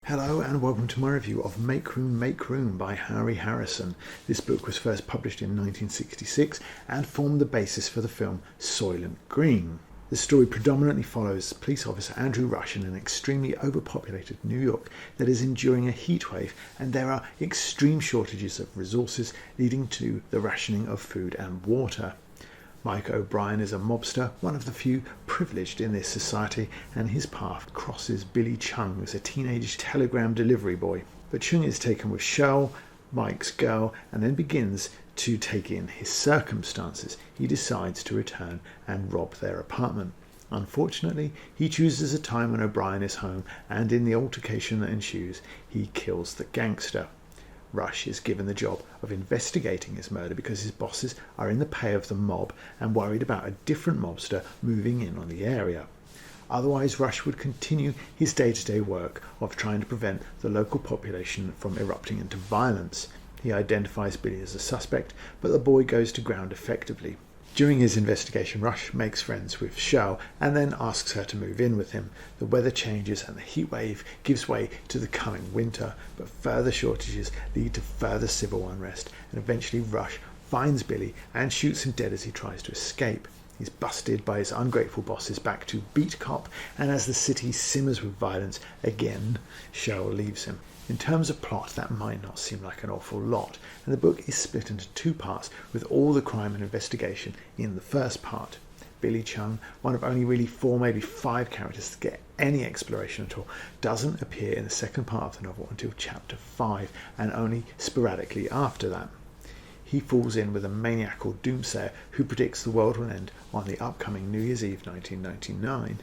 Hello and welcome to my review of Make Room by Harry Harrison. This book was first published in 1966 and formed the basis for the film Soylent Green. The story predominantly follows police officer Andrew Rusch in an extremely overpopulated New York that is enduring a heatwave, and there are extreme shortages of resources leading to the rationing of food and water. Mike O'Brien is a mobster, one of the few privileged in this society, and his path crosses Billy Chung as a teenage telegram delivery boy. But Chung is taken with Shell, Mike's girl, and then begins to take in his circumstances. He decides to return and rob their apartment. Unfortunately, he chooses a time when O'Brien is home, and in the altercation that ensues, he kills the gangster. Rusch is given the job of investigating his murder because his bosses are in the pay of the mob and worried about a different mobster moving in on the area. Otherwise, Rusch would continue his day-to-day work of trying to prevent the local population from erupting into violence. He identifies Billy as a suspect, but the boy goes to ground effectively. During his investigation, Rusch makes friends with Shell and then asks her to move in with him. The weather changes and the heat wave gives way to the coming winter, but further shortages lead to further civil unrest, and eventually Rusch finds Billy and shoots him dead as he tries to escape. He's busted by his ungrateful bosses back to beat cop, and as the city simmers with violence, again, Shell leaves him. In terms of plot, that might not seem like an awful lot, and the book is split into two parts with all the crime and investigation in the first part. Billy Chung, one of only really 4, maybe 5 characters to get any exploration at all, doesn't appear in the second part of the novel until chapter 5, and only sporadically after that. He falls in with a maniacal doomsayer who predicts the world will end on the upcoming New Year's Eve 1999.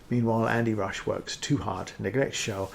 Meanwhile, Andy Rusch works too hard to neglect Shell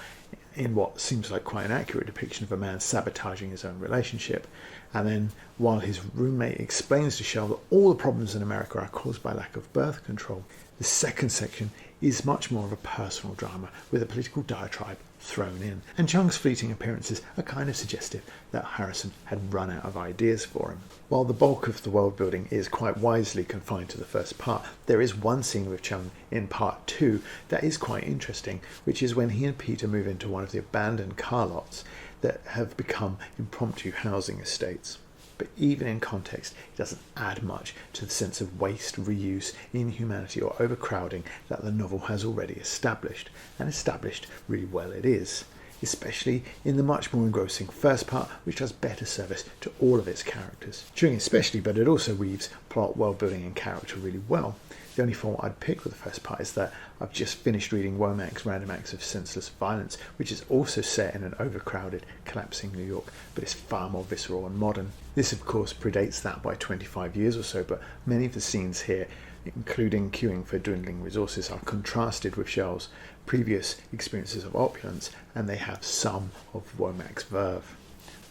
in what seems like quite an accurate depiction of a man sabotaging his own relationship. And then, while his roommate explains to Shell that all the problems in America are caused by lack of birth control, the second section is much more of a personal drama with a political diatribe thrown in. And Chung's fleeting appearances are kind of suggestive that Harrison had run out of ideas for him. While the bulk of the world building is quite wisely confined to the first part, there is one scene with Chung in part 2 that is quite interesting, which is when he and Peter move into one of the abandoned car lots that have become impromptu housing estates. But even in context, it doesn't add much to the sense of waste, reuse, inhumanity or overcrowding that the novel has already established, and established really well it is, especially in the much more engrossing first part, which does better service to all of its characters. Chewing especially, but it also weaves plot, world building and character really well. The only fault I'd pick with the first part is that I've just finished reading Womack's Random Acts of Senseless Violence, which is also set in an overcrowded, collapsing New York, but is far more visceral and modern. This, of course, predates that by 25 years or so, but many of the scenes here, including queuing for dwindling resources, are contrasted with Shell's previous experiences of opulence, and they have some of Womack's verve.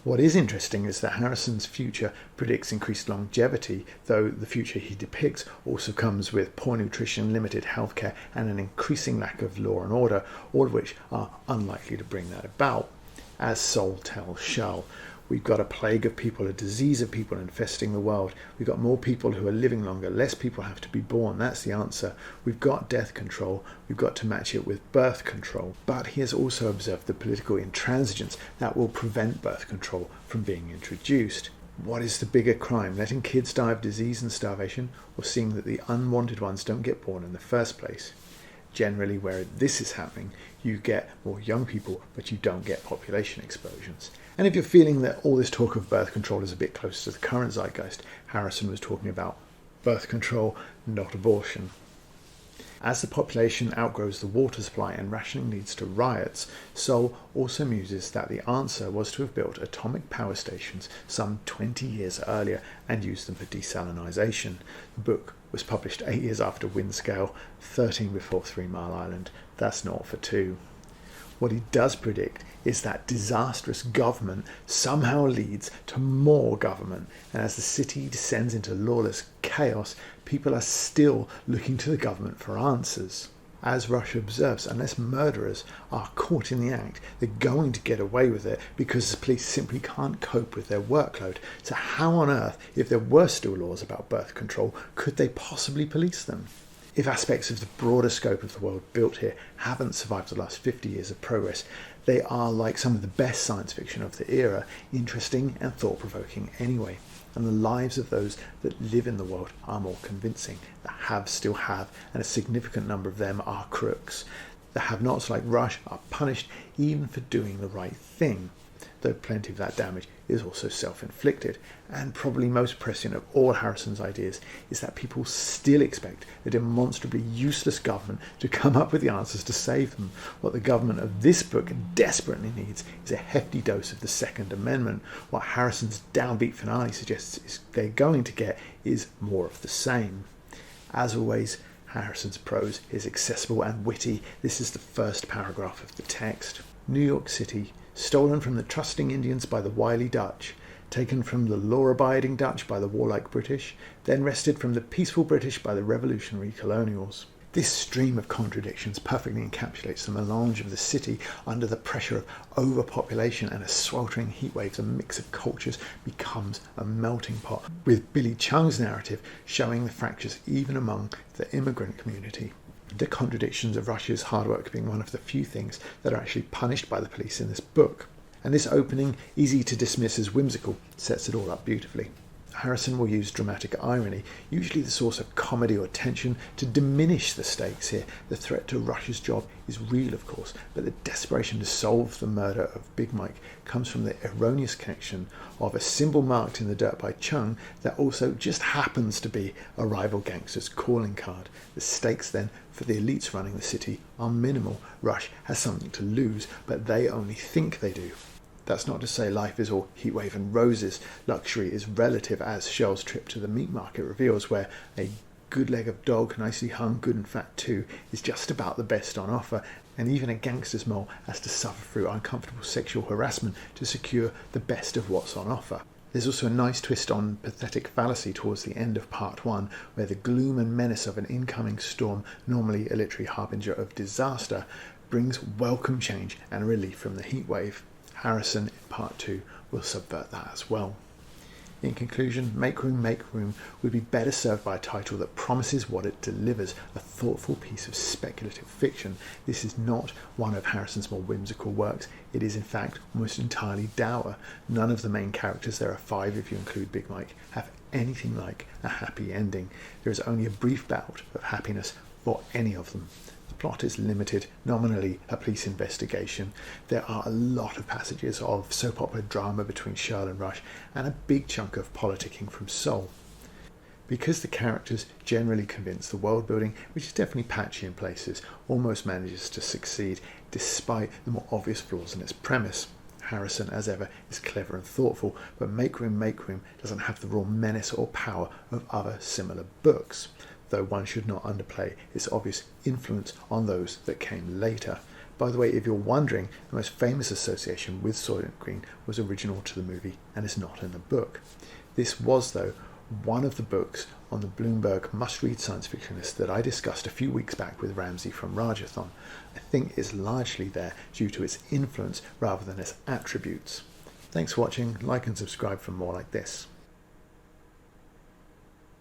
What is interesting is that Harrison's future predicts increased longevity, though the future he depicts also comes with poor nutrition, limited healthcare, and an increasing lack of law and order, all of which are unlikely to bring that about. As Soul tells Shell, we've got a plague of people, a disease of people infesting the world. We've got more people who are living longer, less people have to be born. That's the answer. We've got death control. We've got to match it with birth control. But he has also observed the political intransigence that will prevent birth control from being introduced. What is the bigger crime, letting kids die of disease and starvation, or seeing that the unwanted ones don't get born in the first place? Generally, where this is happening, you get more young people, but you don't get population explosions. And if you're feeling that all this talk of birth control is a bit close to the current zeitgeist, Harrison was talking about birth control, not abortion. As the population outgrows the water supply and rationing leads to riots, Soul also muses that the answer was to have built atomic power stations some 20 years earlier and used them for desalinization. The book was published 8 years after Windscale, 13 before 3 Mile Island. That's not for 2. What he does predict is that disastrous government somehow leads to more government, and as the city descends into lawless chaos, people are still looking to the government for answers. As Rusch observes, unless murderers are caught in the act, they're going to get away with it because the police simply can't cope with their workload. So how on earth, if there were still laws about birth control, could they possibly police them? If aspects of the broader scope of the world built here haven't survived the last 50 years of progress, They are, like some of the best science fiction of the era, interesting and thought-provoking anyway. And the lives of those that live in the world are more convincing. The haves still have, and a significant number of them are crooks. The have-nots, like Rusch, are punished even for doing the right thing, though plenty of that damage is also self-inflicted. And probably most prescient of all Harrison's ideas is that people still expect a demonstrably useless government to come up with the answers to save them. What the government of this book desperately needs is a hefty dose of the Second Amendment. What Harrison's downbeat finale suggests is they're going to get is more of the same. As always, Harrison's prose is accessible and witty. This is the first paragraph of the text. New York City, stolen from the trusting Indians by the wily Dutch, taken from the law-abiding Dutch by the warlike British, then wrested from the peaceful British by the revolutionary colonials. This stream of contradictions perfectly encapsulates the melange of the city under the pressure of overpopulation and a sweltering heatwave. The mix of cultures becomes a melting pot, with Billy Chung's narrative showing the fractures even among the immigrant community. The contradictions of Rusch's hard work being one of the few things that are actually punished by the police in this book. And this opening, easy to dismiss as whimsical, sets it all up beautifully. Harrison will use dramatic irony, usually the source of comedy or tension, to diminish the stakes here. The threat to Rusch's job is real, of course, but the desperation to solve the murder of Big Mike comes from the erroneous connection of a symbol marked in the dirt by Chung that also just happens to be a rival gangster's calling card. The stakes then for the elites running the city are minimal. Rusch has something to lose, but they only think they do. That's not to say life is all heatwave and roses. Luxury is relative, as Shell's trip to the meat market reveals, where a good leg of dog, nicely hung, good and fat too, is just about the best on offer, and even a gangster's mole has to suffer through uncomfortable sexual harassment to secure the best of what's on offer. There's also a nice twist on pathetic fallacy towards the end of part 1, where the gloom and menace of an incoming storm, normally a literary harbinger of disaster, brings welcome change and relief from the heatwave. Harrison in part 2 will subvert that as well. In conclusion, Make Room would be better served by a title that promises what it delivers, a thoughtful piece of speculative fiction. This is not one of Harrison's more whimsical works. It is in fact almost entirely dour. None of the main characters, there are 5 if you include Big Mike, have anything like a happy ending. There is only a brief bout of happiness for any of them. The plot is limited, nominally a police investigation. There are a lot of passages of soap opera drama between Shell and Rusch, and a big chunk of politicking from Soul. Because the characters generally convince, the world building, which is definitely patchy in places, almost manages to succeed despite the more obvious flaws in its premise. Harrison, as ever, is clever and thoughtful, but Make Room doesn't have the raw menace or power of other similar books, though one should not underplay its obvious influence on those that came later. By the way, if you're wondering, the most famous association with Soylent Green was original to the movie and is not in the book. This was, though, one of the books on the Bloomberg must-read science fiction list that I discussed a few weeks back with Ramsey from Rajathon. I think it's largely there due to its influence rather than its attributes. Thanks for watching, like and subscribe for more like this.